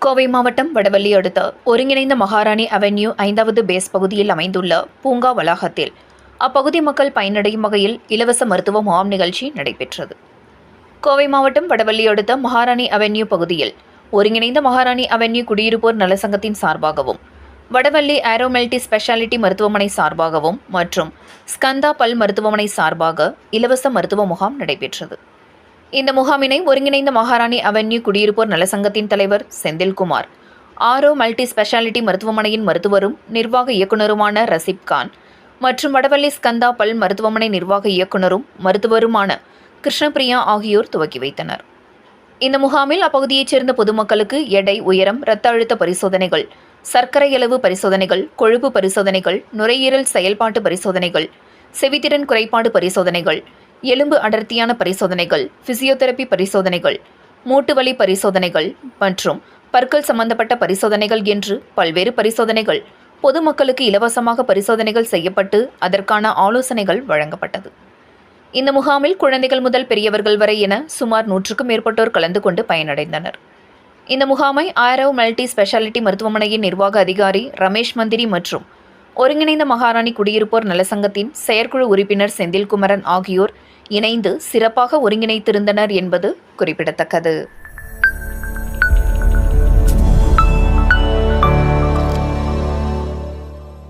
கோவை மாவட்டம் வடவள்ளி அடுத்த ஒருங்கிணைந்த மகாராணி அவென்யூ 5வது பேஸ் பகுதியில் அமைந்துள்ள பூங்கா வளாகத்தில் அப்பகுதி மக்கள் பயனடையும் வகையில் இலவச மருத்துவ முகாம் நிகழ்ச்சி நடைபெற்றது. கோவை மாவட்டம் வடவள்ளி அடுத்த மகாராணி அவென்யூ பகுதியில் ஒருங்கிணைந்த மகாராணி அவென்யூ குடியிருப்போர் நலசங்கத்தின் சார்பாகவும், வடவள்ளி ஆரோ மல்டி ஸ்பெஷாலிட்டி மருத்துவமனை சார்பாகவும் மற்றும் ஸ்கந்தா பல் மருத்துவமனை சார்பாக இலவச மருத்துவ முகாம் நடைபெற்றது. இந்த முகாமினை ஒருங்கிணைந்த மகாராணி அவென்யூ குடியிருப்போர் நலசங்கத்தின் தலைவர் செந்தில்குமார், ஆரோ மல்டி ஸ்பெஷாலிட்டி மருத்துவமனையின் மருத்துவரும் நிர்வாக இயக்குநருமான ரசிப் கான் மற்றும் வடவள்ளி ஸ்கந்தா பல் மருத்துவமனை நிர்வாக இயக்குநரும் மருத்துவருமான கிருஷ்ணபிரியா ஆகியோர் துவக்கி வைத்தனர். இந்த முகாமில் அப்பகுதியைச் சேர்ந்த பொதுமக்களுக்கு எடை, உயரம், இரத்த அழுத்த பரிசோதனைகள், சர்க்கரை அளவு பரிசோதனைகள், கொழுப்பு பரிசோதனைகள், நுரையீரல் செயல்பாட்டு பரிசோதனைகள், செவித்திறன் குறைபாடு பரிசோதனைகள், எலும்பு அடர்த்தியான பரிசோதனைகள், பிசியோதெரபி பரிசோதனைகள், மூட்டுவலி பரிசோதனைகள் மற்றும் பற்கள் சம்பந்தப்பட்ட பரிசோதனைகள் என்று பல்வேறு பரிசோதனைகள் பொதுமக்களுக்கு இலவசமாக பரிசோதனைகள் செய்யப்பட்டு அதற்கான ஆலோசனைகள் வழங்கப்பட்டது. இந்த முகாமில் குழந்தைகள் முதல் பெரியவர்கள் வரை என சுமார் 100க்கும் மேற்பட்டோர் கலந்து கொண்டு பயனடைந்தனர். இந்த முகாமை ஆரோ மல்டி ஸ்பெஷாலிட்டி மருத்துவமனையின் நிர்வாக அதிகாரி ரமேஷ் மந்திரி மற்றும் ஒருங்கிணைந்த மகாராணி குடியிருப்போர் நலசங்கத்தின் செயற்குழு உறுப்பினர் செந்தில்குமரன் ஆகியோர் இணைந்து சிறப்பாக ஒருங்கிணைத்திருந்தனர் என்பது குறிப்பிடத்தக்கது.